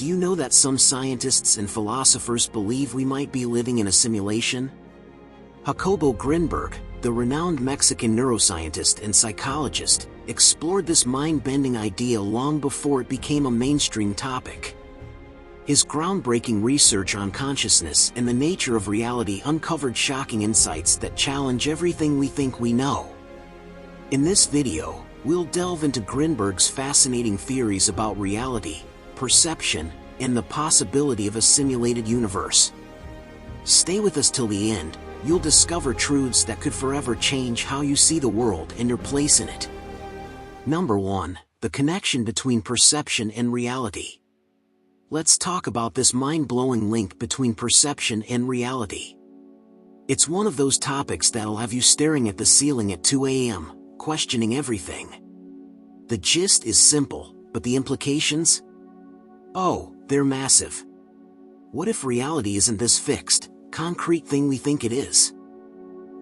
Do you know that some scientists and philosophers believe we might be living in a simulation? Jacobo Grinberg, the renowned Mexican neuroscientist and psychologist, explored this mind-bending idea long before it became a mainstream topic. His groundbreaking research on consciousness and the nature of reality uncovered shocking insights that challenge everything we think we know. In this video, we'll delve into Grinberg's fascinating theories about reality, perception, and the possibility of a simulated universe. Stay with us till the end. You'll discover truths that could forever change how you see the world and your place in it. Number 1. The connection between perception and reality. Let's talk about this mind-blowing link between perception and reality. It's one of those topics that'll have you staring at the ceiling at 2 a.m., questioning everything. The gist is simple, but the implications? Oh, they're massive. What if reality isn't this fixed, concrete thing we think it is?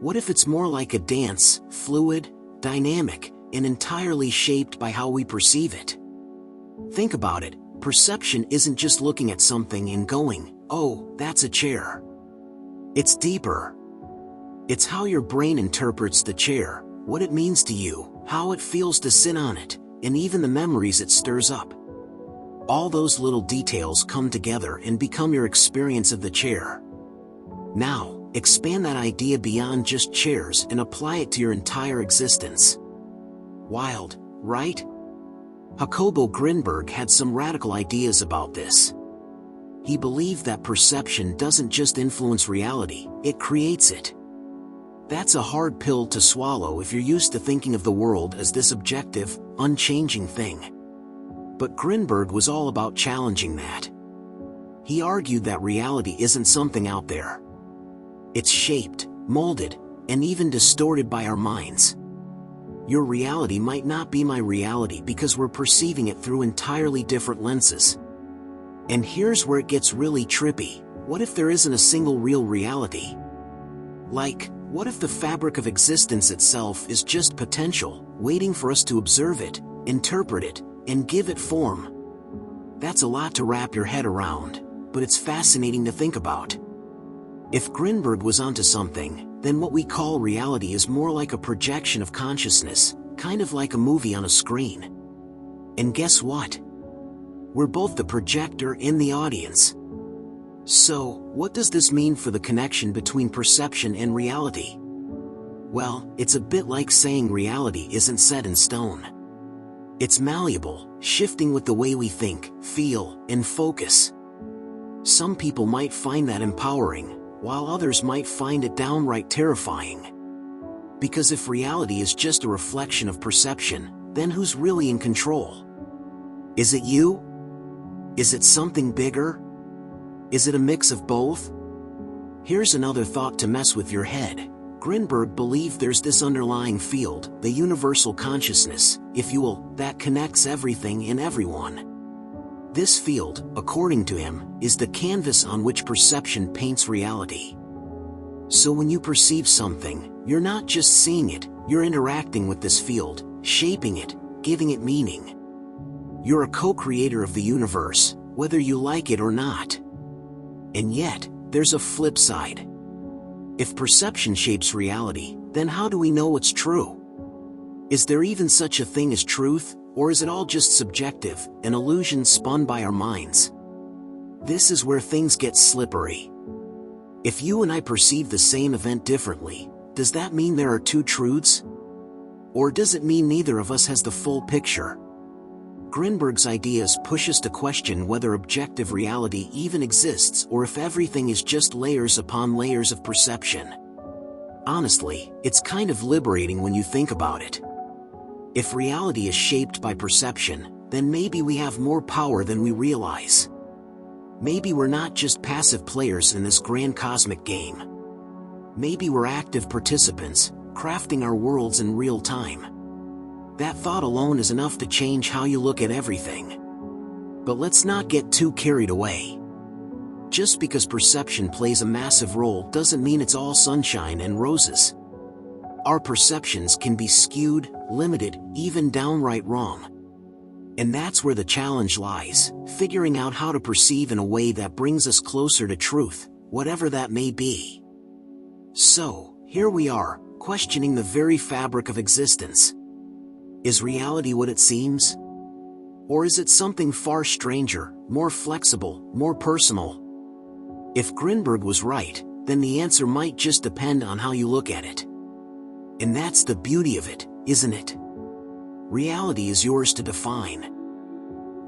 What if it's more like a dance, fluid, dynamic, and entirely shaped by how we perceive it? Think about it. Perception isn't just looking at something and going, "Oh, that's a chair." It's deeper. It's how your brain interprets the chair, what it means to you, how it feels to sit on it, and even the memories it stirs up. All those little details come together and become your experience of the chair. Now, expand that idea beyond just chairs and apply it to your entire existence. Wild, right? Jacobo Grinberg had some radical ideas about this. He believed that perception doesn't just influence reality, it creates it. That's a hard pill to swallow if you're used to thinking of the world as this objective, unchanging thing. But Grinberg was all about challenging that. He argued that reality isn't something out there. It's shaped, molded, and even distorted by our minds. Your reality might not be my reality because we're perceiving it through entirely different lenses. And here's where it gets really trippy. What if there isn't a single real reality? Like, what if the fabric of existence itself is just potential, waiting for us to observe it, interpret it, and give it form? That's a lot to wrap your head around, but it's fascinating to think about. If Grinberg was onto something, then what we call reality is more like a projection of consciousness, kind of like a movie on a screen. And guess what? We're both the projector and the audience. So, what does this mean for the connection between perception and reality? Well, it's a bit like saying reality isn't set in stone. It's malleable, shifting with the way we think, feel, and focus. Some people might find that empowering, while others might find it downright terrifying. Because if reality is just a reflection of perception, then who's really in control? Is it you? Is it something bigger? Is it a mix of both? Here's another thought to mess with your head. Grinberg believed there's this underlying field, the universal consciousness, if you will, that connects everything and everyone. This field, according to him, is the canvas on which perception paints reality. So when you perceive something, you're not just seeing it, you're interacting with this field, shaping it, giving it meaning. You're a co-creator of the universe, whether you like it or not. And yet, there's a flip side. If perception shapes reality, then how do we know what's true? Is there even such a thing as truth, or is it all just subjective, an illusion spun by our minds? This is where things get slippery. If you and I perceive the same event differently, does that mean there are two truths? Or does it mean neither of us has the full picture? Grinberg's ideas push us to question whether objective reality even exists or if everything is just layers upon layers of perception. Honestly, it's kind of liberating when you think about it. If reality is shaped by perception, then maybe we have more power than we realize. Maybe we're not just passive players in this grand cosmic game. Maybe we're active participants, crafting our worlds in real time. That thought alone is enough to change how you look at everything. But let's not get too carried away. Just because perception plays a massive role doesn't mean it's all sunshine and roses. Our perceptions can be skewed, limited, even downright wrong. And that's where the challenge lies, figuring out how to perceive in a way that brings us closer to truth, whatever that may be. So, here we are, questioning the very fabric of existence. Is reality what it seems? Or is it something far stranger, more flexible, more personal? If Grinberg was right, then the answer might just depend on how you look at it. And that's the beauty of it, isn't it? Reality is yours to define.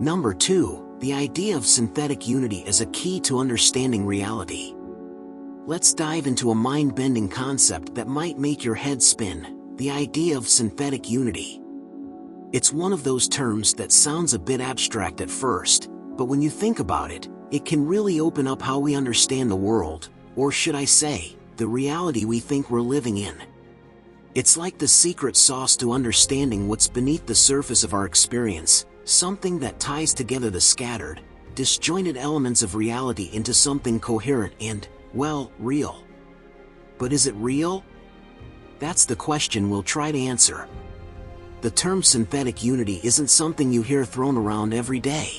Number 2, the idea of synthetic unity as a key to understanding reality. Let's dive into a mind-bending concept that might make your head spin, the idea of synthetic unity. It's one of those terms that sounds a bit abstract at first, but when you think about it, it can really open up how we understand the world, or should I say, the reality we think we're living in. It's like the secret sauce to understanding what's beneath the surface of our experience, something that ties together the scattered, disjointed elements of reality into something coherent and, well, real. But is it real? That's the question we'll try to answer. The term synthetic unity isn't something you hear thrown around every day.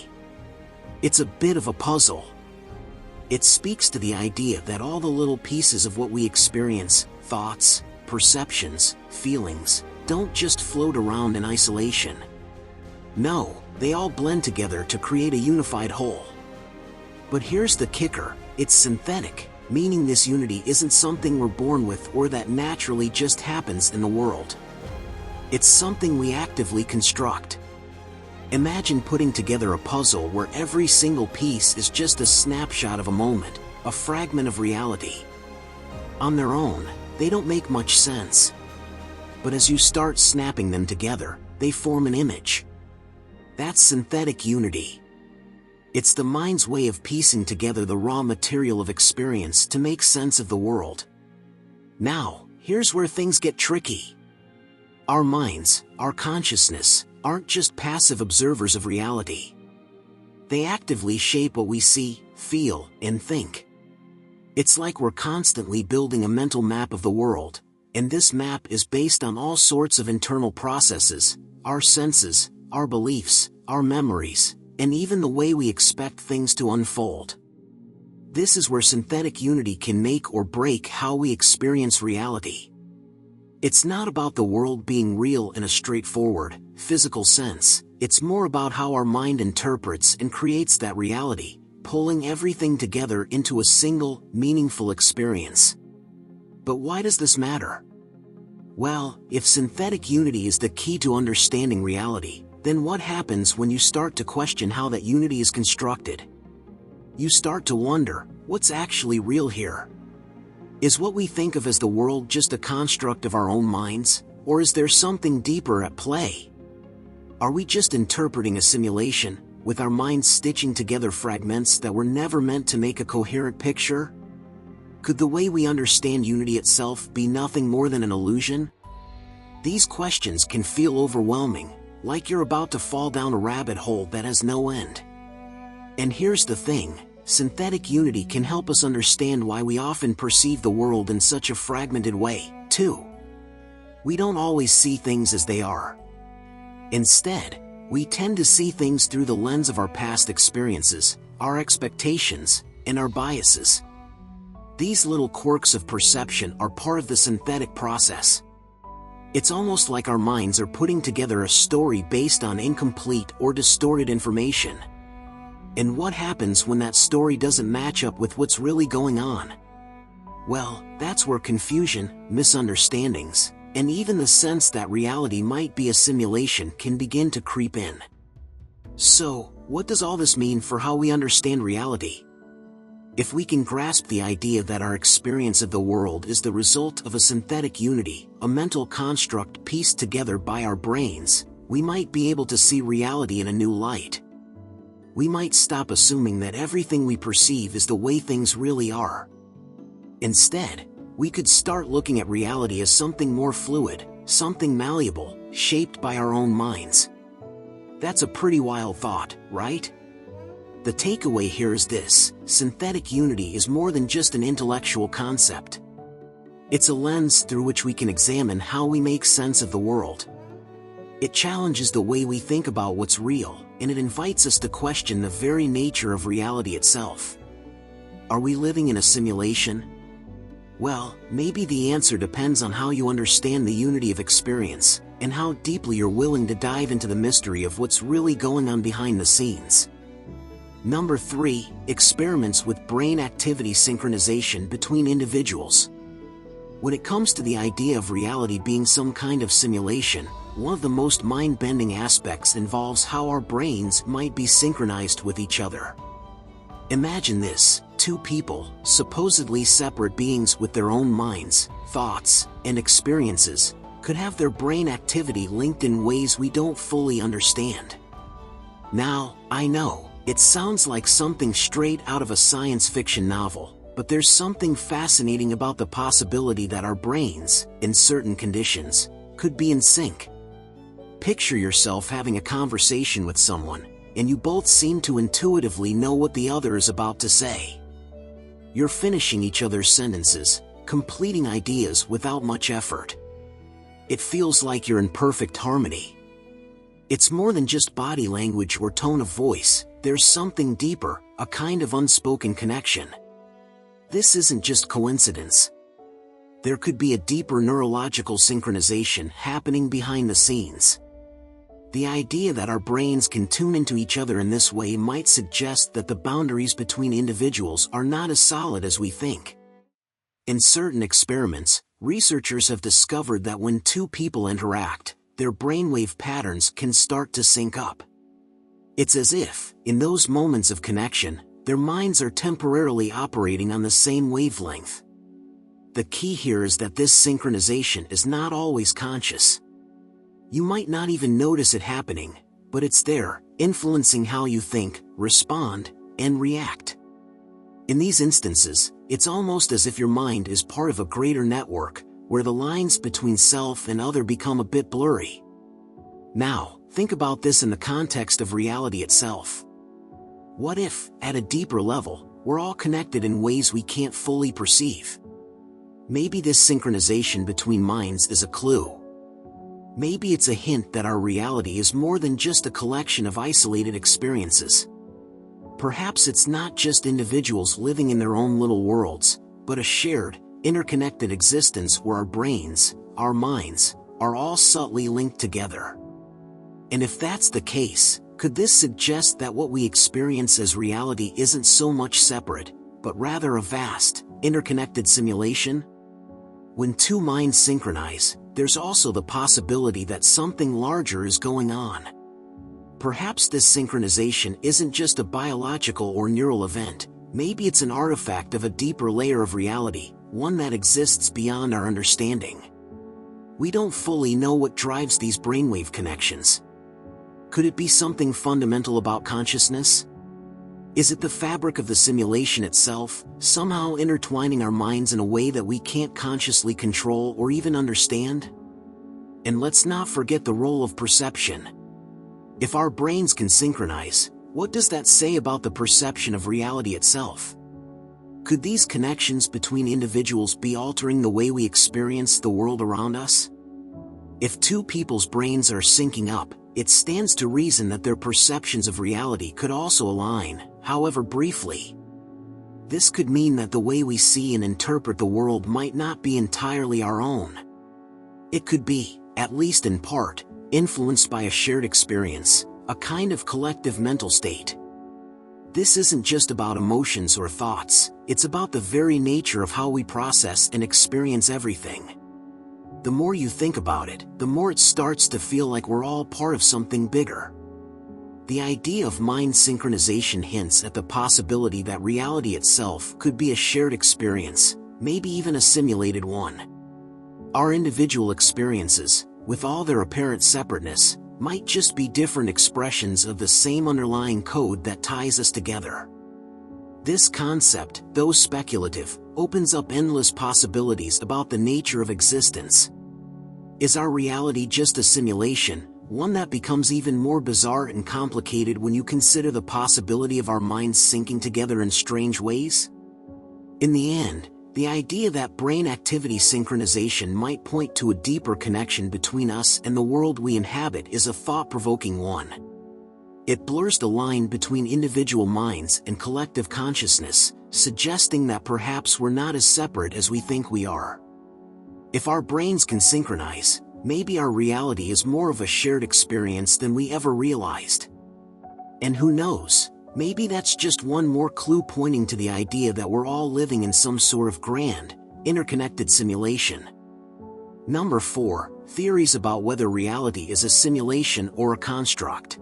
It's a bit of a puzzle. It speaks to the idea that all the little pieces of what we experience, thoughts, perceptions, feelings, don't just float around in isolation. No, they all blend together to create a unified whole. But here's the kicker, it's synthetic, meaning this unity isn't something we're born with or that naturally just happens in the world. It's something we actively construct. Imagine putting together a puzzle where every single piece is just a snapshot of a moment, a fragment of reality. On their own, they don't make much sense. But as you start snapping them together, they form an image. That's synthetic unity. It's the mind's way of piecing together the raw material of experience to make sense of the world. Now, here's where things get tricky. Our minds, our consciousness, aren't just passive observers of reality. They actively shape what we see, feel, and think. It's like we're constantly building a mental map of the world, and this map is based on all sorts of internal processes, our senses, our beliefs, our memories, and even the way we expect things to unfold. This is where synthetic unity can make or break how we experience reality. It's not about the world being real in a straightforward, physical sense. It's more about how our mind interprets and creates that reality, pulling everything together into a single, meaningful experience. But why does this matter? Well, if synthetic unity is the key to understanding reality, then what happens when you start to question how that unity is constructed? You start to wonder, what's actually real here? Is what we think of as the world just a construct of our own minds, or is there something deeper at play? Are we just interpreting a simulation, with our minds stitching together fragments that were never meant to make a coherent picture? Could the way we understand unity itself be nothing more than an illusion? These questions can feel overwhelming, like you're about to fall down a rabbit hole that has no end. And here's the thing, synthetic unity can help us understand why we often perceive the world in such a fragmented way, too. We don't always see things as they are. Instead, we tend to see things through the lens of our past experiences, our expectations, and our biases. These little quirks of perception are part of the synthetic process. It's almost like our minds are putting together a story based on incomplete or distorted information. And what happens when that story doesn't match up with what's really going on? Well, that's where confusion, misunderstandings, and even the sense that reality might be a simulation can begin to creep in. So, what does all this mean for how we understand reality? If we can grasp the idea that our experience of the world is the result of a synthetic unity, a mental construct pieced together by our brains, we might be able to see reality in a new light. We might stop assuming that everything we perceive is the way things really are. Instead, we could start looking at reality as something more fluid, something malleable, shaped by our own minds. That's a pretty wild thought, right? The takeaway here is this: synthetic unity is more than just an intellectual concept. It's a lens through which we can examine how we make sense of the world. It challenges the way we think about what's real, and it invites us to question the very nature of reality itself. Are we living in a simulation? Well, maybe the answer depends on how you understand the unity of experience, and how deeply you're willing to dive into the mystery of what's really going on behind the scenes. Number 3. Experiments with brain activity synchronization between individuals. When it comes to the idea of reality being some kind of simulation, one of the most mind-bending aspects involves how our brains might be synchronized with each other. Imagine this: two people, supposedly separate beings with their own minds, thoughts, and experiences, could have their brain activity linked in ways we don't fully understand. Now, I know, it sounds like something straight out of a science fiction novel, but there's something fascinating about the possibility that our brains, in certain conditions, could be in sync. Picture yourself having a conversation with someone, and you both seem to intuitively know what the other is about to say. You're finishing each other's sentences, completing ideas without much effort. It feels like you're in perfect harmony. It's more than just body language or tone of voice, there's something deeper, a kind of unspoken connection. This isn't just coincidence. There could be a deeper neurological synchronization happening behind the scenes. The idea that our brains can tune into each other in this way might suggest that the boundaries between individuals are not as solid as we think. In certain experiments, researchers have discovered that when two people interact, their brainwave patterns can start to sync up. It's as if, in those moments of connection, their minds are temporarily operating on the same wavelength. The key here is that this synchronization is not always conscious. You might not even notice it happening, but it's there, influencing how you think, respond, and react. In these instances, it's almost as if your mind is part of a greater network, where the lines between self and other become a bit blurry. Now, think about this in the context of reality itself. What if, at a deeper level, we're all connected in ways we can't fully perceive? Maybe this synchronization between minds is a clue. Maybe it's a hint that our reality is more than just a collection of isolated experiences. Perhaps it's not just individuals living in their own little worlds, but a shared, interconnected existence where our brains, our minds, are all subtly linked together. And if that's the case, could this suggest that what we experience as reality isn't so much separate, but rather a vast, interconnected simulation? When two minds synchronize, there's also the possibility that something larger is going on. Perhaps this synchronization isn't just a biological or neural event, maybe it's an artifact of a deeper layer of reality, one that exists beyond our understanding. We don't fully know what drives these brainwave connections. Could it be something fundamental about consciousness? Is it the fabric of the simulation itself, somehow intertwining our minds in a way that we can't consciously control or even understand? And let's not forget the role of perception. If our brains can synchronize, what does that say about the perception of reality itself? Could these connections between individuals be altering the way we experience the world around us? If two people's brains are syncing up, it stands to reason that their perceptions of reality could also align, however briefly. This could mean that the way we see and interpret the world might not be entirely our own. It could be, at least in part, influenced by a shared experience, a kind of collective mental state. This isn't just about emotions or thoughts, it's about the very nature of how we process and experience everything. The more you think about it, the more it starts to feel like we're all part of something bigger. The idea of mind synchronization hints at the possibility that reality itself could be a shared experience, maybe even a simulated one. Our individual experiences, with all their apparent separateness, might just be different expressions of the same underlying code that ties us together. This concept, though speculative, opens up endless possibilities about the nature of existence. Is our reality just a simulation, one that becomes even more bizarre and complicated when you consider the possibility of our minds syncing together in strange ways? In the end, The idea that brain activity synchronization might point to a deeper connection between us and the world we inhabit is a thought-provoking one. It blurs the line between individual minds and collective consciousness, suggesting that perhaps we're not as separate as we think we are. If our brains can synchronize, maybe our reality is more of a shared experience than we ever realized. And who knows? Maybe that's just one more clue pointing to the idea that we're all living in some sort of grand, interconnected simulation. Number 4. Theories about whether reality is a simulation or a construct.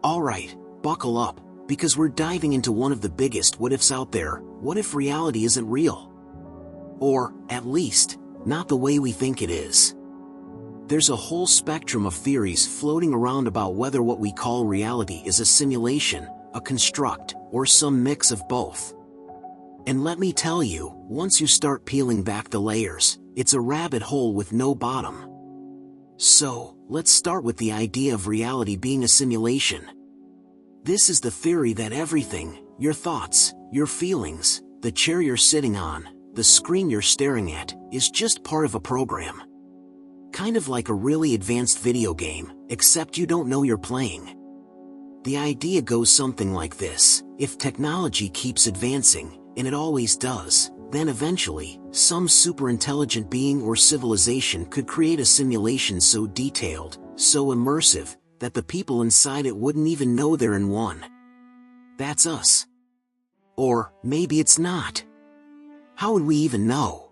Alright, buckle up, because we're diving into one of the biggest what-ifs out there. What if reality isn't real? Or, at least, not the way we think it is. There's a whole spectrum of theories floating around about whether what we call reality is a simulation, a construct, or some mix of both. And let me tell you, once you start peeling back the layers, it's a rabbit hole with no bottom. So, let's start with the idea of reality being a simulation. This is the theory that everything, your thoughts, your feelings, the chair you're sitting on, the screen you're staring at, is just part of a program. Kind of like a really advanced video game, except you don't know you're playing. The idea goes something like this: if technology keeps advancing, and it always does, then eventually, some superintelligent being or civilization could create a simulation so detailed, so immersive, that the people inside it wouldn't even know they're in one. That's us. Or, maybe it's not. How would we even know?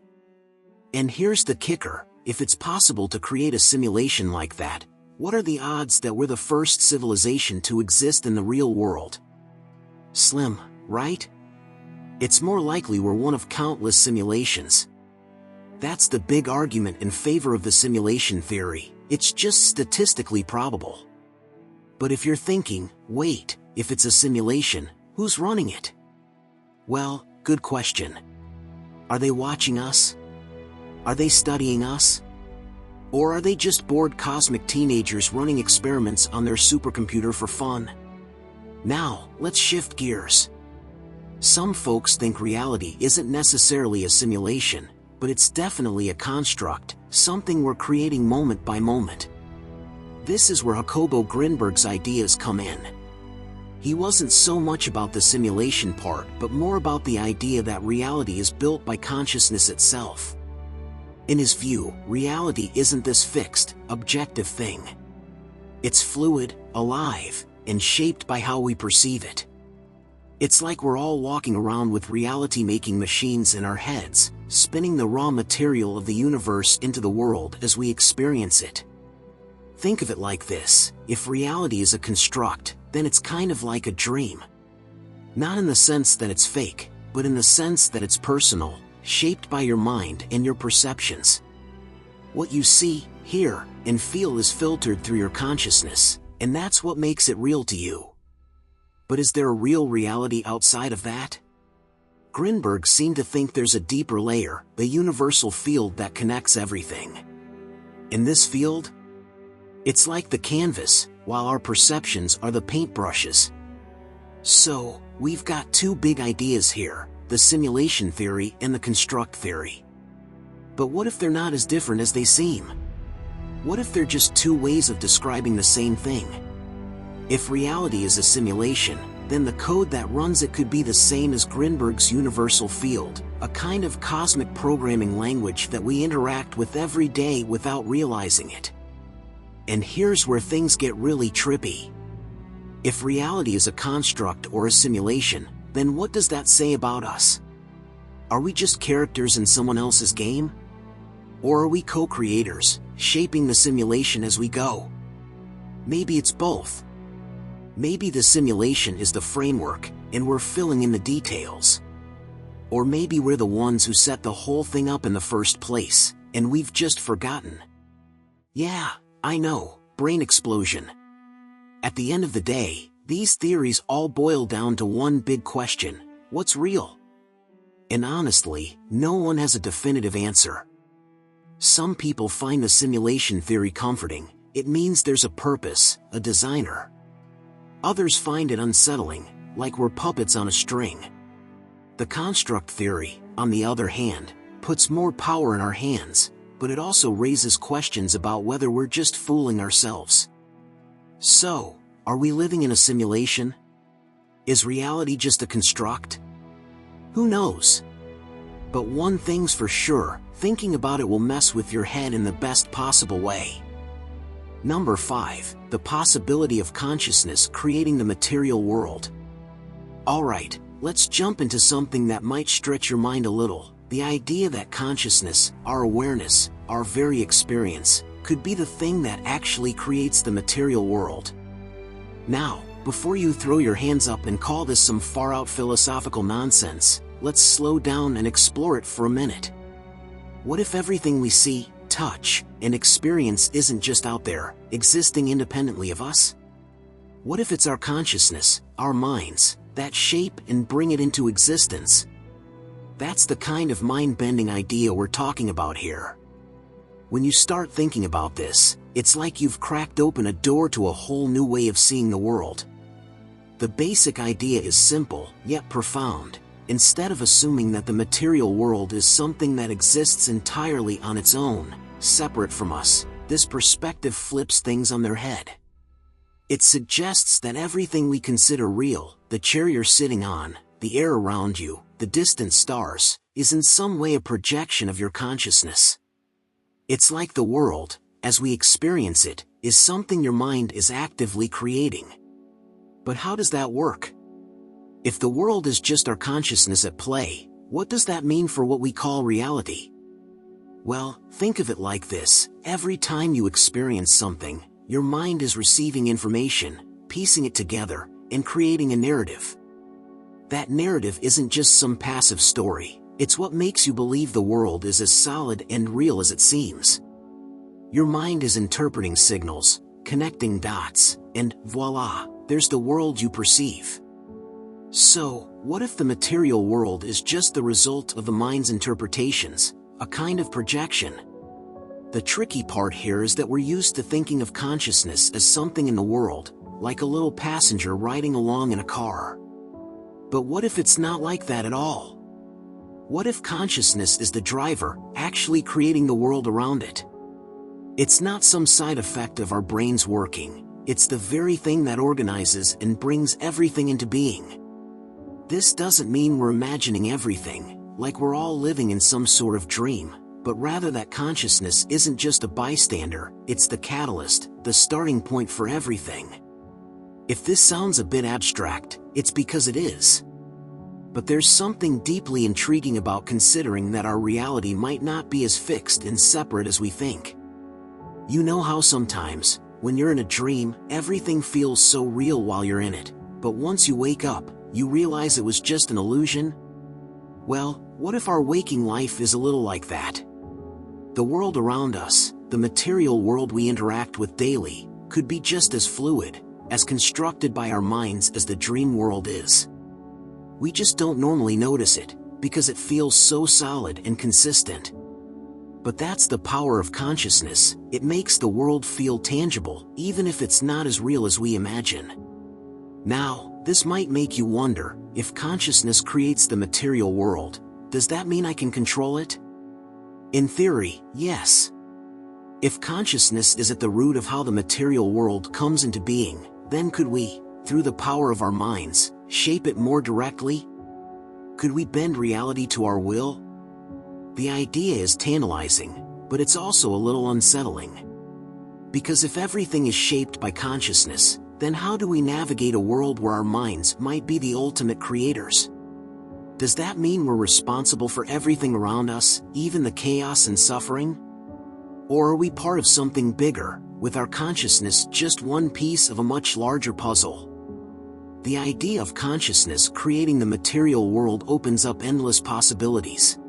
And here's the kicker: if it's possible to create a simulation like that, what are the odds that we're the first civilization to exist in the real world? Slim, right? It's more likely we're one of countless simulations. That's the big argument in favor of the simulation theory. It's just statistically probable. But if you're thinking, wait, if it's a simulation, who's running it? Well, good question. Are they watching us? Are they studying us? Or are they just bored cosmic teenagers running experiments on their supercomputer for fun? Now, let's shift gears. Some folks think reality isn't necessarily a simulation, but it's definitely a construct, something we're creating moment by moment. This is where Jacobo Grinberg's ideas come in. He wasn't so much about the simulation part, but more about the idea that reality is built by consciousness itself. In his view, reality isn't this fixed, objective thing. It's fluid, alive, and shaped by how we perceive it. It's like we're all walking around with reality-making machines in our heads, spinning the raw material of the universe into the world as we experience it. Think of it like this: if reality is a construct, then it's kind of like a dream. Not in the sense that it's fake, but in the sense that it's personal, shaped by your mind and your perceptions. What you see, hear, and feel is filtered through your consciousness, and that's what makes it real to you. But is there a real reality outside of that? Grinberg seemed to think there's a deeper layer, the universal field that connects everything. In this field, it's like the canvas, while our perceptions are the paintbrushes. So, we've got two big ideas here: the simulation theory and the construct theory. But what if they're not as different as they seem? What if they're just two ways of describing the same thing? If reality is a simulation, then the code that runs it could be the same as Grinberg's universal field, a kind of cosmic programming language that we interact with every day without realizing it. And here's where things get really trippy. If reality is a construct or a simulation, then what does that say about us? Are we just characters in someone else's game? Or are we co-creators, shaping the simulation as we go? Maybe it's both. Maybe the simulation is the framework, and we're filling in the details. Or maybe we're the ones who set the whole thing up in the first place, and we've just forgotten. Yeah, I know, brain explosion. At the end of the day, these theories all boil down to one big question: what's real? And honestly, no one has a definitive answer. Some people find the simulation theory comforting. It means there's a purpose, a designer. Others find it unsettling, like we're puppets on a string. The construct theory, on the other hand, puts more power in our hands, but it also raises questions about whether we're just fooling ourselves. So, are we living in a simulation? Is reality just a construct? Who knows? But one thing's for sure, thinking about it will mess with your head in the best possible way. Number 5, the possibility of consciousness creating the material world. Alright, let's jump into something that might stretch your mind a little. The idea that consciousness, our awareness, our very experience, could be the thing that actually creates the material world. Now, before you throw your hands up and call this some far-out philosophical nonsense, let's slow down and explore it for a minute. What if everything we see, touch, and experience isn't just out there, existing independently of us? What if it's our consciousness, our minds, that shape and bring it into existence? That's the kind of mind-bending idea we're talking about here. When you start thinking about this, it's like you've cracked open a door to a whole new way of seeing the world. The basic idea is simple, yet profound. Instead of assuming that the material world is something that exists entirely on its own, separate from us, this perspective flips things on their head. It suggests that everything we consider real, the chair you're sitting on, the air around you, the distant stars, is in some way a projection of your consciousness. It's like the world, as we experience it, is something your mind is actively creating. But how does that work? If the world is just our consciousness at play, what does that mean for what we call reality? Well, think of it like this. Every time you experience something, your mind is receiving information, piecing it together, and creating a narrative. That narrative isn't just some passive story, it's what makes you believe the world is as solid and real as it seems. Your mind is interpreting signals, connecting dots, and voila, there's the world you perceive. So, what if the material world is just the result of the mind's interpretations, a kind of projection? The tricky part here is that we're used to thinking of consciousness as something in the world, like a little passenger riding along in a car. But what if it's not like that at all? What if consciousness is the driver, actually creating the world around it? It's not some side effect of our brains working, it's the very thing that organizes and brings everything into being. This doesn't mean we're imagining everything, like we're all living in some sort of dream, but rather that consciousness isn't just a bystander, it's the catalyst, the starting point for everything. If this sounds a bit abstract, it's because it is. But there's something deeply intriguing about considering that our reality might not be as fixed and separate as we think. You know how sometimes, when you're in a dream, everything feels so real while you're in it, but once you wake up, you realize it was just an illusion? Well, what if our waking life is a little like that? The world around us, the material world we interact with daily, could be just as fluid, as constructed by our minds as the dream world is. We just don't normally notice it, because it feels so solid and consistent. But that's the power of consciousness, it makes the world feel tangible, even if it's not as real as we imagine. Now, this might make you wonder, if consciousness creates the material world, does that mean I can control it? In theory, yes. If consciousness is at the root of how the material world comes into being, then could we, through the power of our minds, shape it more directly? Could we bend reality to our will? The idea is tantalizing, but it's also a little unsettling. Because if everything is shaped by consciousness, then how do we navigate a world where our minds might be the ultimate creators? Does that mean we're responsible for everything around us, even the chaos and suffering? Or are we part of something bigger, with our consciousness just one piece of a much larger puzzle? The idea of consciousness creating the material world opens up endless possibilities.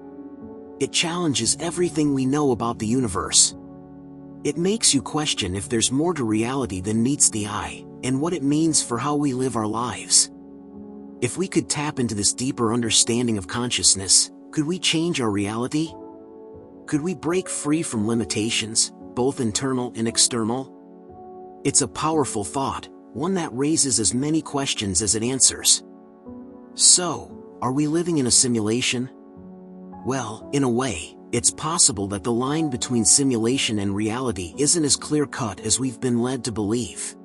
It challenges everything we know about the universe. It makes you question if there's more to reality than meets the eye, and what it means for how we live our lives. If we could tap into this deeper understanding of consciousness, could we change our reality? Could we break free from limitations, both internal and external? It's a powerful thought, one that raises as many questions as it answers. So, Are we living in a simulation? Well, in a way, it's possible that the line between simulation and reality isn't as clear-cut as we've been led to believe.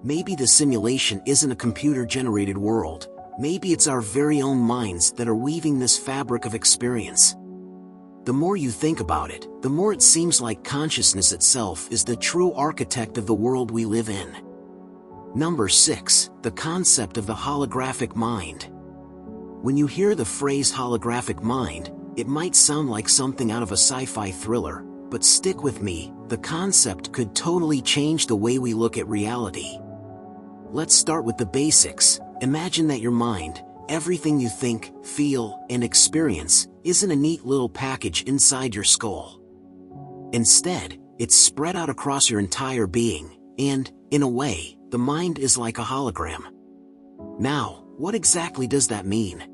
Maybe the simulation isn't a computer-generated world. Maybe it's our very own minds that are weaving this fabric of experience. The more you think about it, the more it seems like consciousness itself is the true architect of the world we live in. Number 6, the concept of the holographic mind. When you hear the phrase holographic mind, it might sound like something out of a sci-fi thriller, but stick with me, the concept could totally change the way we look at reality. Let's start with the basics. Imagine that your mind, everything you think, feel, and experience, isn't a neat little package inside your skull. Instead, it's spread out across your entire being, and, in a way, the mind is like a hologram. Now, what exactly does that mean?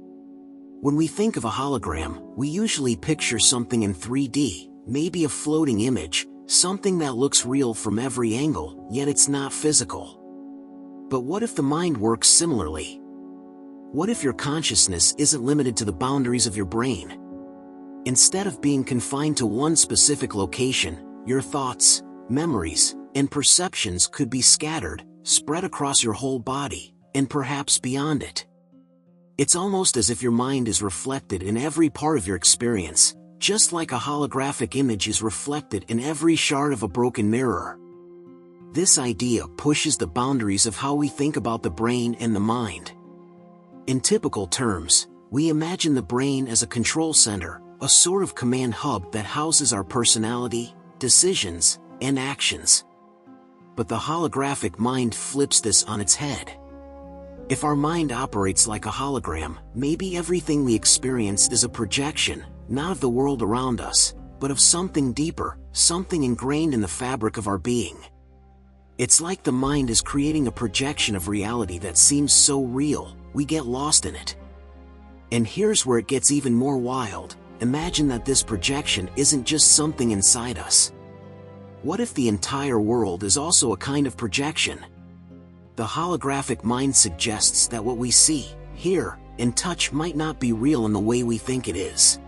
When we think of a hologram, we usually picture something in 3D, maybe a floating image, something that looks real from every angle, yet it's not physical. But what if the mind works similarly? What if your consciousness isn't limited to the boundaries of your brain? Instead of being confined to one specific location, your thoughts, memories, and perceptions could be scattered, spread across your whole body, and perhaps beyond it. It's almost as if your mind is reflected in every part of your experience, just like a holographic image is reflected in every shard of a broken mirror. This idea pushes the boundaries of how we think about the brain and the mind. In typical terms, we imagine the brain as a control center, a sort of command hub that houses our personality, decisions, and actions. But the holographic mind flips this on its head. If our mind operates like a hologram, maybe everything we experience is a projection, not of the world around us, but of something deeper, something ingrained in the fabric of our being. It's like the mind is creating a projection of reality that seems so real, we get lost in it. And here's where it gets even more wild. Imagine that this projection isn't just something inside us. What if the entire world is also a kind of projection? The holographic mind suggests that what we see, hear, and touch might not be real in the way we think it is.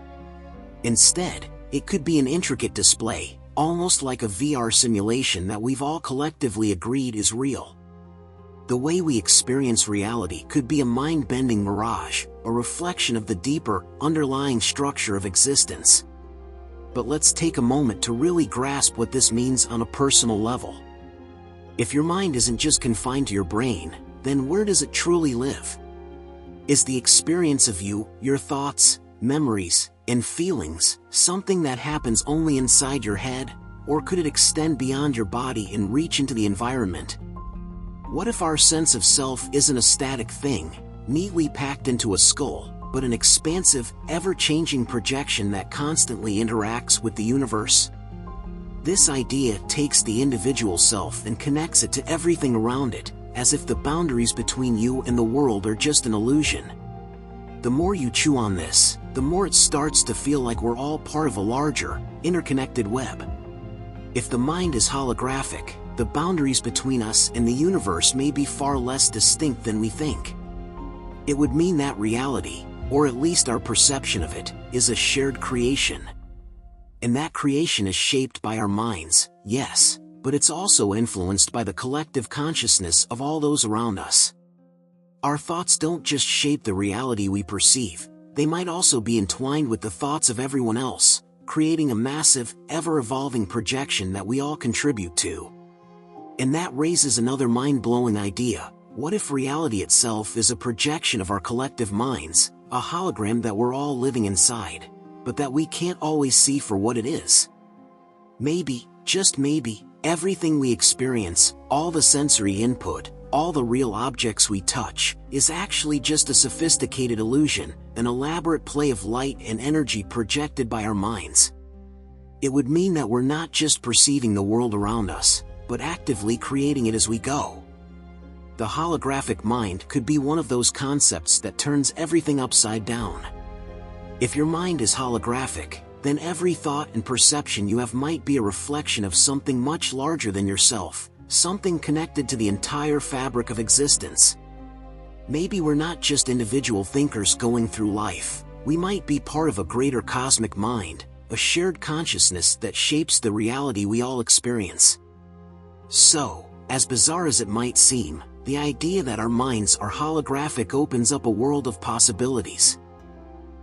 Instead, it could be an intricate display, almost like a VR simulation that we've all collectively agreed is real. The way we experience reality could be a mind-bending mirage, a reflection of the deeper, underlying structure of existence. But let's take a moment to really grasp what this means on a personal level. If your mind isn't just confined to your brain, then where does it truly live? Is the experience of you, your thoughts, memories, and feelings, something that happens only inside your head, or could it extend beyond your body and reach into the environment? What if our sense of self isn't a static thing, neatly packed into a skull, but an expansive, ever-changing projection that constantly interacts with the universe? This idea takes the individual self and connects it to everything around it, as if the boundaries between you and the world are just an illusion. The more you chew on this, the more it starts to feel like we're all part of a larger, interconnected web. If the mind is holographic, the boundaries between us and the universe may be far less distinct than we think. It would mean that reality, or at least our perception of it, is a shared creation. And that creation is shaped by our minds, yes, but it's also influenced by the collective consciousness of all those around us. Our thoughts don't just shape the reality we perceive, they might also be entwined with the thoughts of everyone else, creating a massive, ever-evolving projection that we all contribute to. And that raises another mind-blowing idea. What if reality itself is a projection of our collective minds, a hologram that we're all living inside, but that we can't always see for what it is? Maybe, just maybe, everything we experience, all the sensory input, all the real objects we touch, is actually just a sophisticated illusion, an elaborate play of light and energy projected by our minds. It would mean that we're not just perceiving the world around us, but actively creating it as we go. The holographic mind could be one of those concepts that turns everything upside down. If your mind is holographic, then every thought and perception you have might be a reflection of something much larger than yourself, something connected to the entire fabric of existence. Maybe we're not just individual thinkers going through life. We might be part of a greater cosmic mind, a shared consciousness that shapes the reality we all experience. So, as bizarre as it might seem, the idea that our minds are holographic opens up a world of possibilities.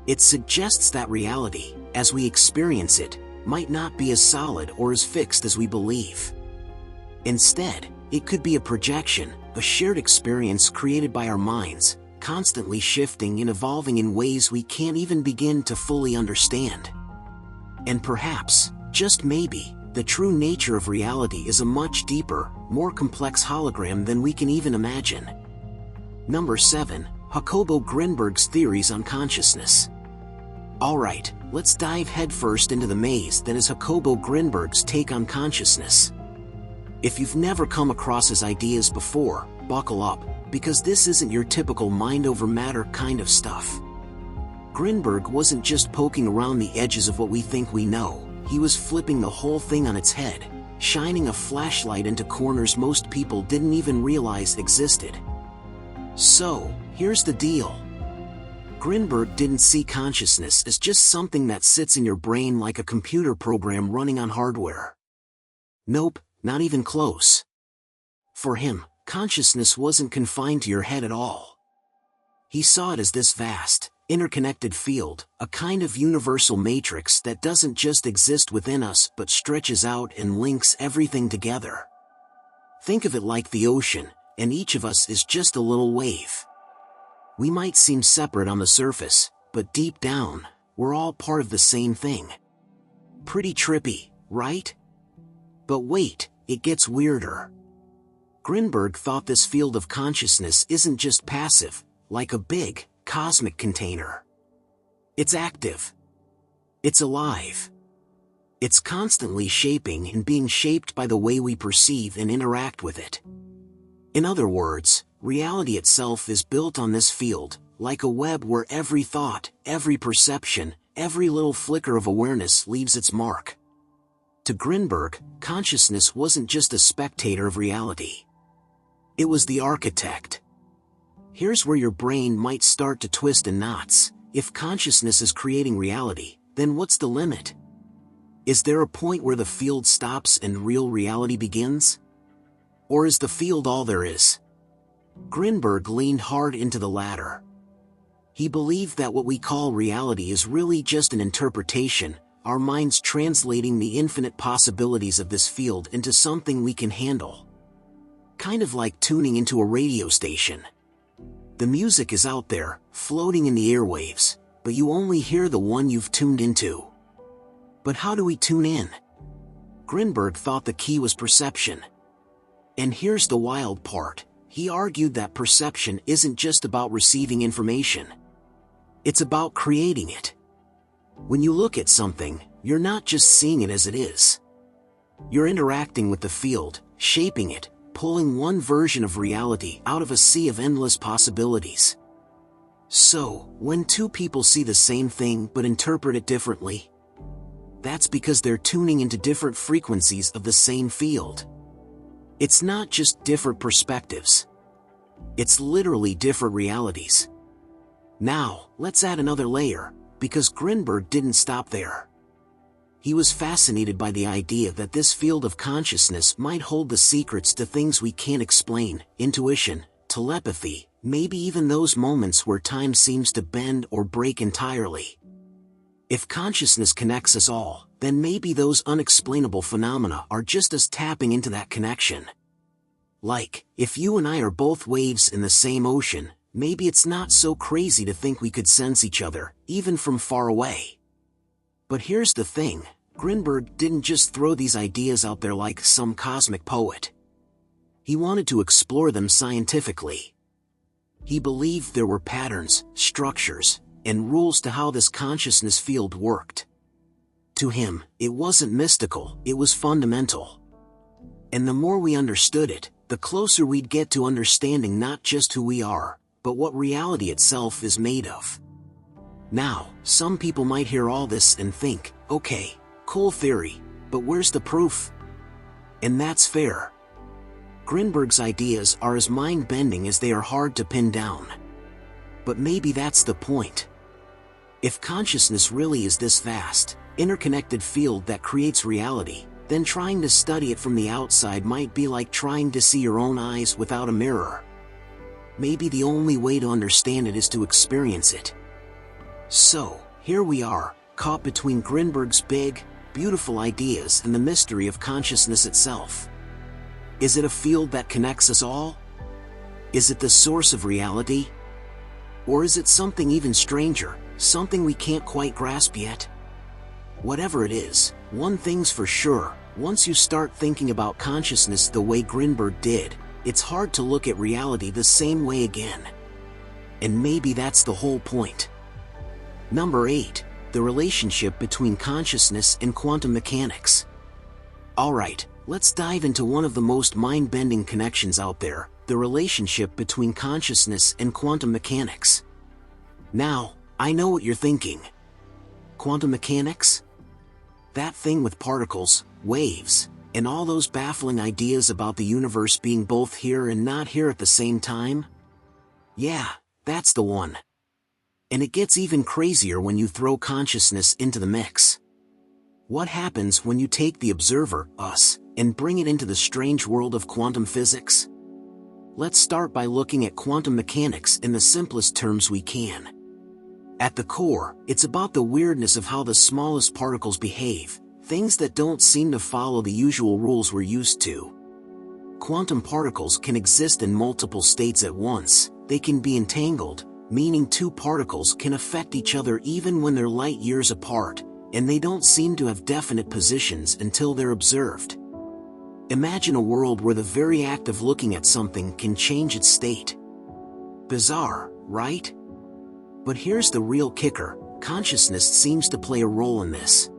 It suggests that reality, as we experience it, might not be as solid or as fixed as we believe. Instead, it could be a projection, a shared experience created by our minds, constantly shifting and evolving in ways we can't even begin to fully understand. And perhaps, just maybe, the true nature of reality is a much deeper, more complex hologram than we can even imagine. Number 7. Jacobo Grinberg's theories on consciousness. Alright, let's dive headfirst into the maze that is Jacobo Grinberg's take on consciousness. If you've never come across his ideas before, buckle up, because this isn't your typical mind over matter kind of stuff. Grinberg wasn't just poking around the edges of what we think we know, he was flipping the whole thing on its head, shining a flashlight into corners most people didn't even realize existed. So, here's the deal. Grinberg didn't see consciousness as just something that sits in your brain like a computer program running on hardware. Nope, not even close. For him, consciousness wasn't confined to your head at all. He saw it as this vast, interconnected field, a kind of universal matrix that doesn't just exist within us but stretches out and links everything together. Think of it like the ocean, and each of us is just a little wave. We might seem separate on the surface, but deep down, we're all part of the same thing. Pretty trippy, right? But wait, it gets weirder. Grinberg thought this field of consciousness isn't just passive, like a big, cosmic container. It's active. It's alive. It's constantly shaping and being shaped by the way we perceive and interact with it. In other words, reality itself is built on this field, like a web where every thought, every perception, every little flicker of awareness leaves its mark. To Grinberg, consciousness wasn't just a spectator of reality. It was the architect. Here's where your brain might start to twist in knots. If consciousness is creating reality, then what's the limit? Is there a point where the field stops and real reality begins? Or is the field all there is? Grinberg leaned hard into the latter. He believed that what we call reality is really just an interpretation, our minds translating the infinite possibilities of this field into something we can handle. Kind of like tuning into a radio station. The music is out there, floating in the airwaves, but you only hear the one you've tuned into. But how do we tune in? Grinberg thought the key was perception. And here's the wild part. He argued that perception isn't just about receiving information. It's about creating it. When you look at something, you're not just seeing it as it is. You're interacting with the field, shaping it, pulling one version of reality out of a sea of endless possibilities. So, when two people see the same thing but interpret it differently, that's because they're tuning into different frequencies of the same field. It's not just different perspectives. It's literally different realities. Now, let's add another layer, because Grinberg didn't stop there. He was fascinated by the idea that this field of consciousness might hold the secrets to things we can't explain, intuition, telepathy, maybe even those moments where time seems to bend or break entirely. If consciousness connects us all, then maybe those unexplainable phenomena are just us tapping into that connection. Like, if you and I are both waves in the same ocean, maybe it's not so crazy to think we could sense each other, even from far away. But here's the thing, Grinberg didn't just throw these ideas out there like some cosmic poet. He wanted to explore them scientifically. He believed there were patterns, structures, and rules to how this consciousness field worked. To him, it wasn't mystical, it was fundamental. And the more we understood it, the closer we'd get to understanding not just who we are, but what reality itself is made of. Now, some people might hear all this and think, okay, cool theory, but where's the proof? And that's fair. Grinberg's ideas are as mind-bending as they are hard to pin down. But maybe that's the point. If consciousness really is this vast, interconnected field that creates reality, then trying to study it from the outside might be like trying to see your own eyes without a mirror. Maybe the only way to understand it is to experience it. So, here we are, caught between Grinberg's big, beautiful ideas and the mystery of consciousness itself. Is it a field that connects us all? Is it the source of reality? Or is it something even stranger, something we can't quite grasp yet? Whatever it is, one thing's for sure, once you start thinking about consciousness the way Grinberg did, it's hard to look at reality the same way again. And maybe that's the whole point. Number 8. The relationship between consciousness and quantum mechanics. Alright, let's dive into one of the most mind-bending connections out there, the relationship between consciousness and quantum mechanics. Now, I know what you're thinking. Quantum mechanics? That thing with particles, waves, and all those baffling ideas about the universe being both here and not here at the same time? Yeah, that's the one. And it gets even crazier when you throw consciousness into the mix. What happens when you take the observer, us, and bring it into the strange world of quantum physics? Let's start by looking at quantum mechanics in the simplest terms we can. At the core, it's about the weirdness of how the smallest particles behave, things that don't seem to follow the usual rules we're used to. Quantum particles can exist in multiple states at once. They can be entangled, meaning two particles can affect each other even when they're light years apart, and they don't seem to have definite positions until they're observed. Imagine a world where the very act of looking at something can change its state. Bizarre, right? But here's the real kicker, consciousness seems to play a role in this.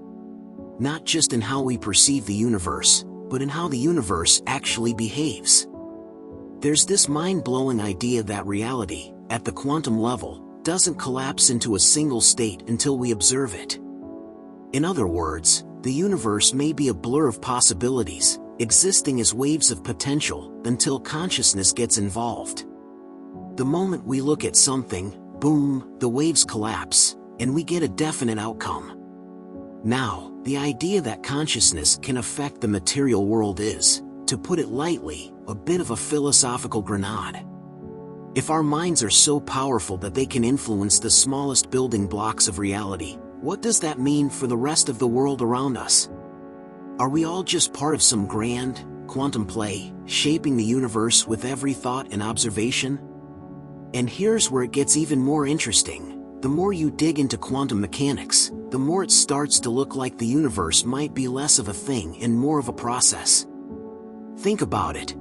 Not just in how we perceive the universe, but in how the universe actually behaves. There's this mind-blowing idea that reality, at the quantum level, doesn't collapse into a single state until we observe it. In other words, the universe may be a blur of possibilities, existing as waves of potential, until consciousness gets involved. The moment we look at something, boom, the waves collapse, and we get a definite outcome. Now, the idea that consciousness can affect the material world is, to put it lightly, a bit of a philosophical grenade. If our minds are so powerful that they can influence the smallest building blocks of reality, what does that mean for the rest of the world around us? Are we all just part of some grand, quantum play, shaping the universe with every thought and observation? And here's where it gets even more interesting. The more you dig into quantum mechanics, the more it starts to look like the universe might be less of a thing and more of a process. Think about it.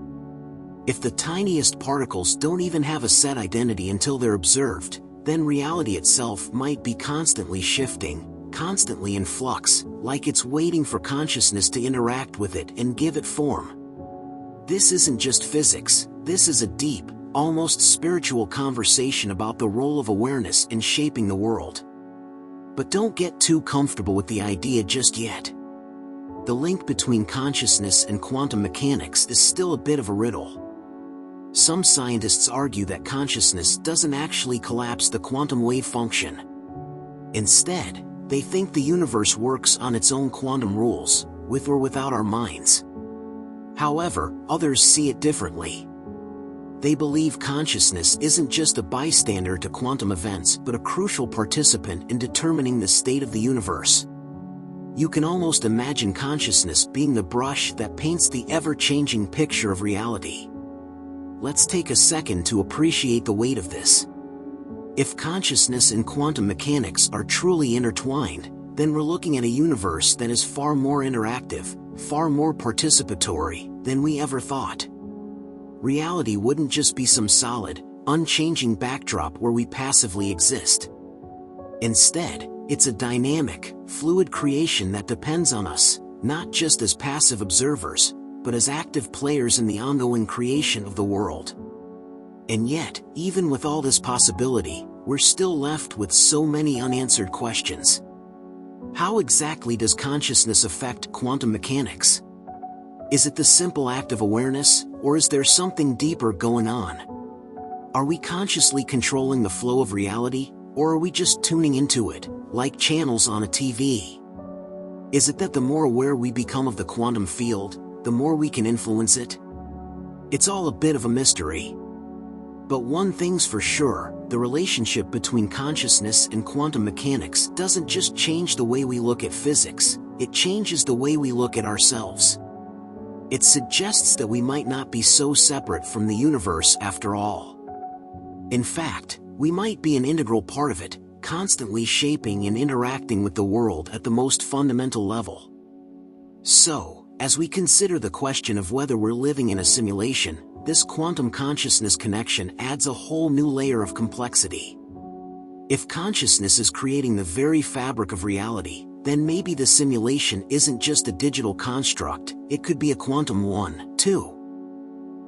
If the tiniest particles don't even have a set identity until they're observed, then reality itself might be constantly shifting, constantly in flux, like it's waiting for consciousness to interact with it and give it form. This isn't just physics, this is a deep, almost spiritual conversation about the role of awareness in shaping the world. But don't get too comfortable with the idea just yet. The link between consciousness and quantum mechanics is still a bit of a riddle. Some scientists argue that consciousness doesn't actually collapse the quantum wave function. Instead, they think the universe works on its own quantum rules, with or without our minds. However, others see it differently. They believe consciousness isn't just a bystander to quantum events but a crucial participant in determining the state of the universe. You can almost imagine consciousness being the brush that paints the ever-changing picture of reality. Let's take a second to appreciate the weight of this. If consciousness and quantum mechanics are truly intertwined, then we're looking at a universe that is far more interactive, far more participatory, than we ever thought. Reality wouldn't just be some solid, unchanging backdrop where we passively exist. Instead, it's a dynamic, fluid creation that depends on us, not just as passive observers, but as active players in the ongoing creation of the world. And yet, even with all this possibility, we're still left with so many unanswered questions. How exactly does consciousness affect quantum mechanics? Is it the simple act of awareness, or is there something deeper going on? Are we consciously controlling the flow of reality, or are we just tuning into it, like channels on a TV? Is it that the more aware we become of the quantum field, the more we can influence it? It's all a bit of a mystery. But one thing's for sure, the relationship between consciousness and quantum mechanics doesn't just change the way we look at physics, it changes the way we look at ourselves. It suggests that we might not be so separate from the universe after all. In fact, we might be an integral part of it, constantly shaping and interacting with the world at the most fundamental level. So, as we consider the question of whether we're living in a simulation, this quantum consciousness connection adds a whole new layer of complexity. If consciousness is creating the very fabric of reality, then maybe the simulation isn't just a digital construct, it could be a quantum one, too.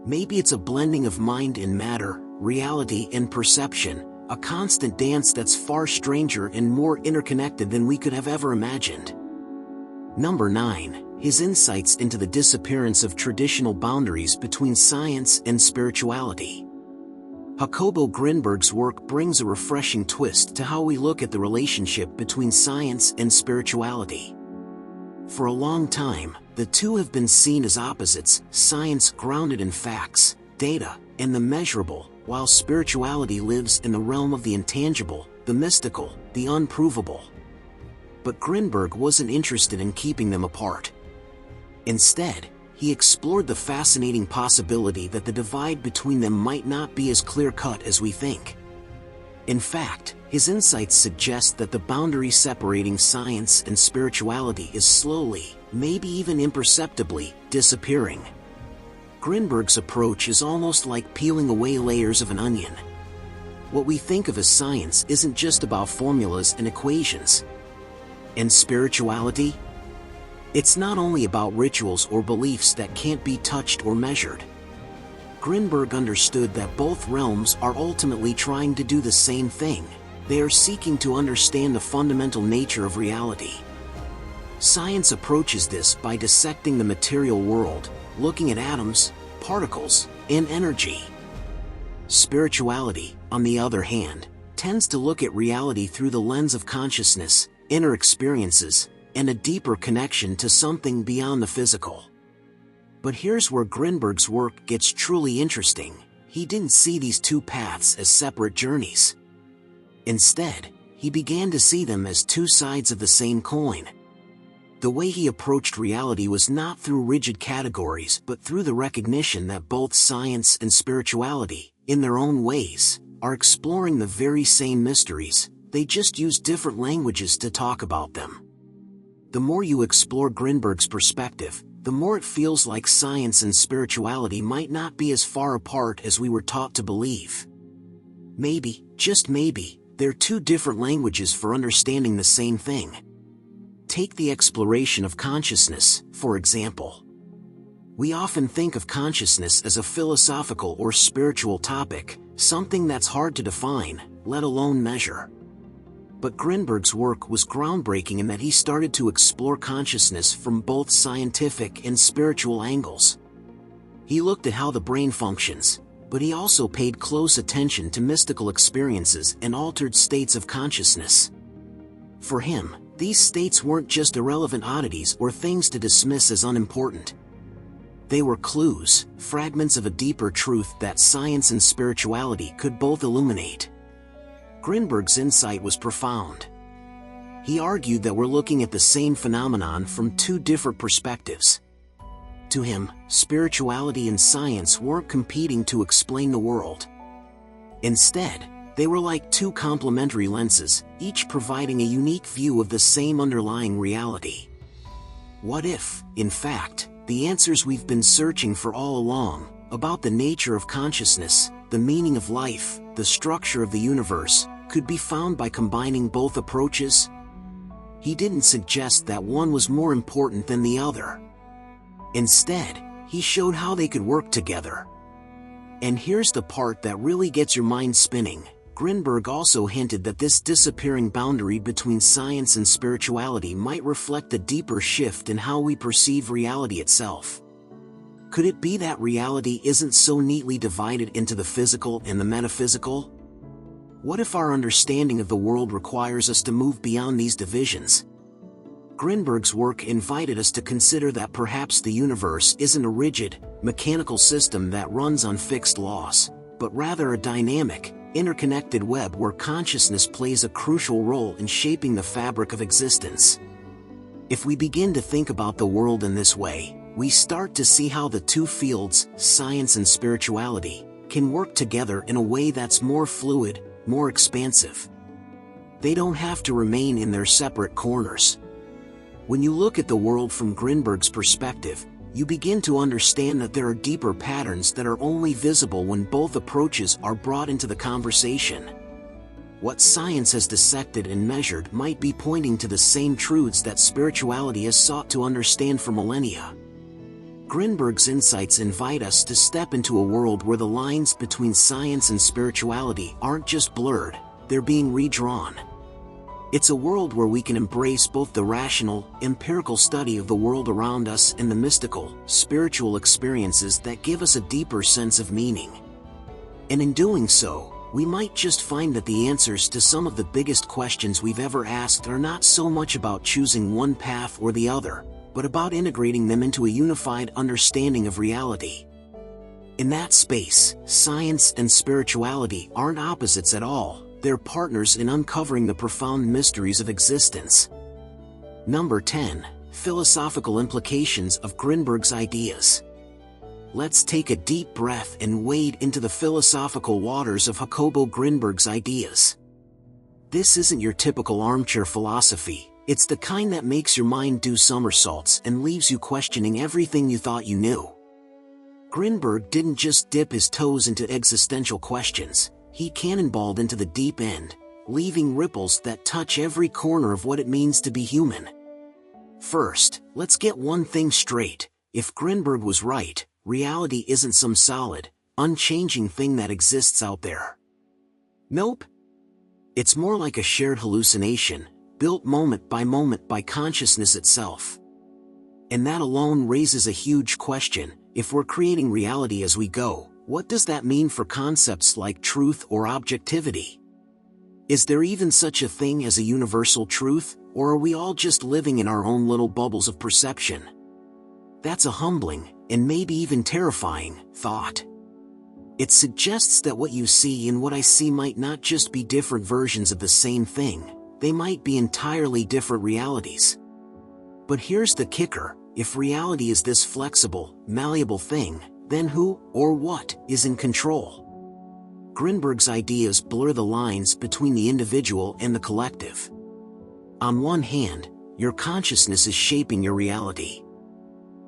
Maybe it's a blending of mind and matter, reality and perception, a constant dance that's far stranger and more interconnected than we could have ever imagined. Number 9. His insights into the disappearance of traditional boundaries between science and spirituality. Jacobo Grinberg's work brings a refreshing twist to how we look at the relationship between science and spirituality. For a long time, the two have been seen as opposites, science grounded in facts, data, and the measurable, while spirituality lives in the realm of the intangible, the mystical, the unprovable. But Grinberg wasn't interested in keeping them apart. Instead, he explored the fascinating possibility that the divide between them might not be as clear-cut as we think. In fact, his insights suggest that the boundary separating science and spirituality is slowly, maybe even imperceptibly, disappearing. Grinberg's approach is almost like peeling away layers of an onion. What we think of as science isn't just about formulas and equations. And spirituality? It's not only about rituals or beliefs that can't be touched or measured. Grinberg understood that both realms are ultimately trying to do the same thing. They are seeking to understand the fundamental nature of reality. Science approaches this by dissecting the material world, looking at atoms, particles, and energy. Spirituality, on the other hand, tends to look at reality through the lens of consciousness, inner experiences, and a deeper connection to something beyond the physical. But here's where Grinberg's work gets truly interesting. He didn't see these two paths as separate journeys. Instead, he began to see them as two sides of the same coin. The way he approached reality was not through rigid categories but through the recognition that both science and spirituality, in their own ways, are exploring the very same mysteries, they just use different languages to talk about them. The more you explore Grinberg's perspective, the more it feels like science and spirituality might not be as far apart as we were taught to believe. Maybe, just maybe, they're two different languages for understanding the same thing. Take the exploration of consciousness, for example. We often think of consciousness as a philosophical or spiritual topic, something that's hard to define, let alone measure. But Grinberg's work was groundbreaking in that he started to explore consciousness from both scientific and spiritual angles. He looked at how the brain functions, but he also paid close attention to mystical experiences and altered states of consciousness. For him, these states weren't just irrelevant oddities or things to dismiss as unimportant. They were clues, fragments of a deeper truth that science and spirituality could both illuminate. Grinberg's insight was profound. He argued that we're looking at the same phenomenon from two different perspectives. To him, spirituality and science weren't competing to explain the world. Instead, they were like two complementary lenses, each providing a unique view of the same underlying reality. What if, in fact, the answers we've been searching for all along, about the nature of consciousness, the meaning of life, the structure of the universe, could be found by combining both approaches? He didn't suggest that one was more important than the other. Instead, he showed how they could work together. And here's the part that really gets your mind spinning. Grinberg also hinted that this disappearing boundary between science and spirituality might reflect a deeper shift in how we perceive reality itself. Could it be that reality isn't so neatly divided into the physical and the metaphysical? What if our understanding of the world requires us to move beyond these divisions? Grinberg's work invited us to consider that perhaps the universe isn't a rigid, mechanical system that runs on fixed laws, but rather a dynamic, interconnected web where consciousness plays a crucial role in shaping the fabric of existence. If we begin to think about the world in this way, we start to see how the two fields, science and spirituality, can work together in a way that's more fluid, more expansive. They don't have to remain in their separate corners. When you look at the world from Grinberg's perspective, you begin to understand that there are deeper patterns that are only visible when both approaches are brought into the conversation. What science has dissected and measured might be pointing to the same truths that spirituality has sought to understand for millennia. Grinberg's insights invite us to step into a world where the lines between science and spirituality aren't just blurred, they're being redrawn. It's a world where we can embrace both the rational, empirical study of the world around us and the mystical, spiritual experiences that give us a deeper sense of meaning. And in doing so, we might just find that the answers to some of the biggest questions we've ever asked are not so much about choosing one path or the other, but about integrating them into a unified understanding of reality. In that space, science and spirituality aren't opposites at all, they're partners in uncovering the profound mysteries of existence. Number 10. Philosophical implications of Grinberg's ideas. Let's take a deep breath and wade into the philosophical waters of Jacobo Grinberg's ideas. This isn't your typical armchair philosophy. It's the kind that makes your mind do somersaults and leaves you questioning everything you thought you knew. Grinberg didn't just dip his toes into existential questions, he cannonballed into the deep end, leaving ripples that touch every corner of what it means to be human. First, let's get one thing straight. If Grinberg was right, reality isn't some solid, unchanging thing that exists out there. Nope. It's more like a shared hallucination, built moment by consciousness itself. And that alone raises a huge question. If we're creating reality as we go, what does that mean for concepts like truth or objectivity? Is there even such a thing as a universal truth, or are we all just living in our own little bubbles of perception? That's a humbling, and maybe even terrifying, thought. It suggests that what you see and what I see might not just be different versions of the same thing, they might be entirely different realities. But here's the kicker, if reality is this flexible, malleable thing, then who, or what, is in control? Grinberg's ideas blur the lines between the individual and the collective. On one hand, your consciousness is shaping your reality.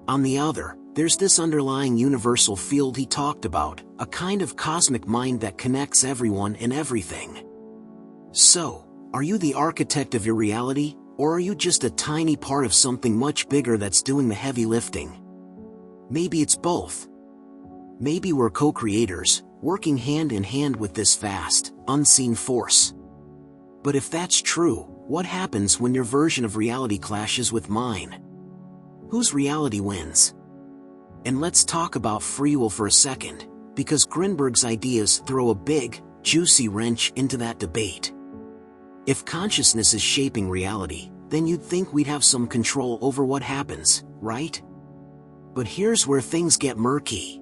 On the other, there's this underlying universal field he talked about, a kind of cosmic mind that connects everyone and everything. So, are you the architect of your reality, or are you just a tiny part of something much bigger that's doing the heavy lifting? Maybe it's both. Maybe we're co-creators, working hand in hand with this vast, unseen force. But if that's true, what happens when your version of reality clashes with mine? Whose reality wins? And let's talk about free will for a second, because Grinberg's ideas throw a big, juicy wrench into that debate. If consciousness is shaping reality, then you'd think we'd have some control over what happens, right? But here's where things get murky.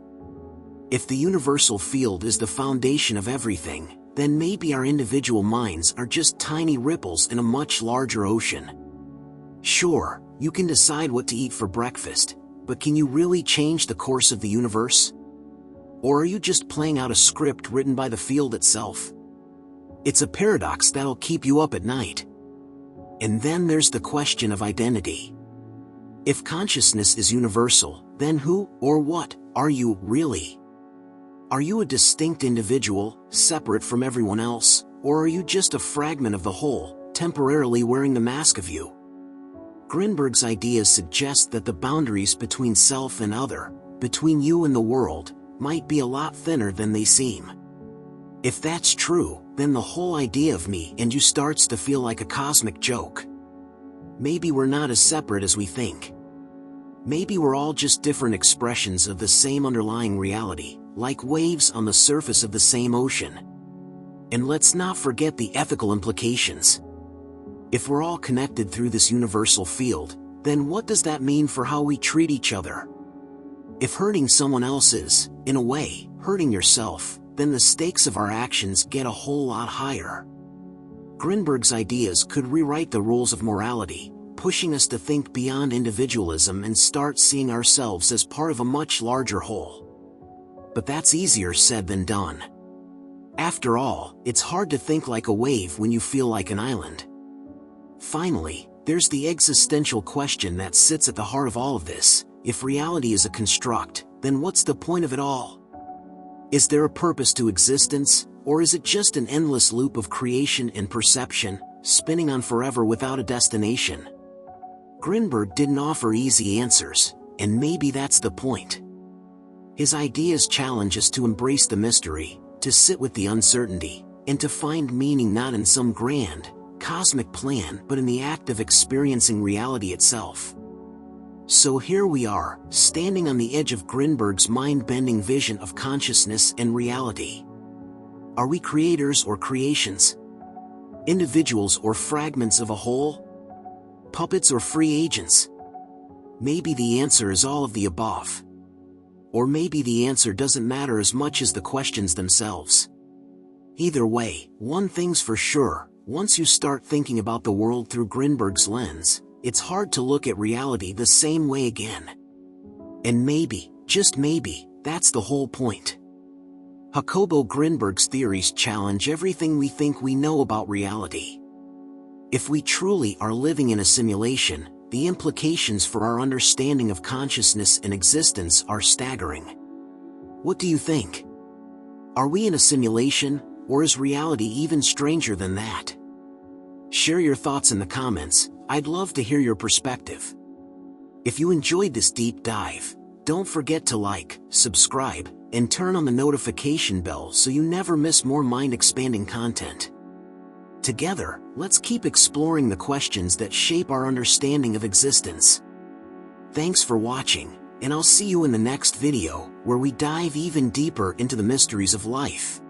If the universal field is the foundation of everything, then maybe our individual minds are just tiny ripples in a much larger ocean. Sure, you can decide what to eat for breakfast, but can you really change the course of the universe? Or are you just playing out a script written by the field itself? It's a paradox that'll keep you up at night. And then there's the question of identity. If consciousness is universal, then who, or what, are you, really? Are you a distinct individual, separate from everyone else, or are you just a fragment of the whole, temporarily wearing the mask of you? Grinberg's ideas suggest that the boundaries between self and other, between you and the world, might be a lot thinner than they seem. If that's true, then the whole idea of me and you starts to feel like a cosmic joke. Maybe we're not as separate as we think. Maybe we're all just different expressions of the same underlying reality, like waves on the surface of the same ocean. And let's not forget the ethical implications. If we're all connected through this universal field, then what does that mean for how we treat each other? If hurting someone else is, in a way, hurting yourself, then the stakes of our actions get a whole lot higher. Grinberg's ideas could rewrite the rules of morality, pushing us to think beyond individualism and start seeing ourselves as part of a much larger whole. But that's easier said than done. After all, it's hard to think like a wave when you feel like an island. Finally, there's the existential question that sits at the heart of all of this. If reality is a construct, then what's the point of it all? Is there a purpose to existence, or is it just an endless loop of creation and perception, spinning on forever without a destination? Grinberg didn't offer easy answers, and maybe that's the point. His ideas challenge us to embrace the mystery, to sit with the uncertainty, and to find meaning not in some grand, cosmic plan but in the act of experiencing reality itself. So here we are, standing on the edge of Grinberg's mind-bending vision of consciousness and reality. Are we creators or creations? Individuals or fragments of a whole? Puppets or free agents? Maybe the answer is all of the above. Or maybe the answer doesn't matter as much as the questions themselves. Either way, one thing's for sure, once you start thinking about the world through Grinberg's lens, it's hard to look at reality the same way again. And maybe, just maybe, that's the whole point. Jacobo Grinberg's theories challenge everything we think we know about reality. If we truly are living in a simulation, the implications for our understanding of consciousness and existence are staggering. What do you think? Are we in a simulation, or is reality even stranger than that? Share your thoughts in the comments. I'd love to hear your perspective. If you enjoyed this deep dive, don't forget to like, subscribe, and turn on the notification bell so you never miss more mind-expanding content. Together, let's keep exploring the questions that shape our understanding of existence. Thanks for watching, and I'll see you in the next video, where we dive even deeper into the mysteries of life.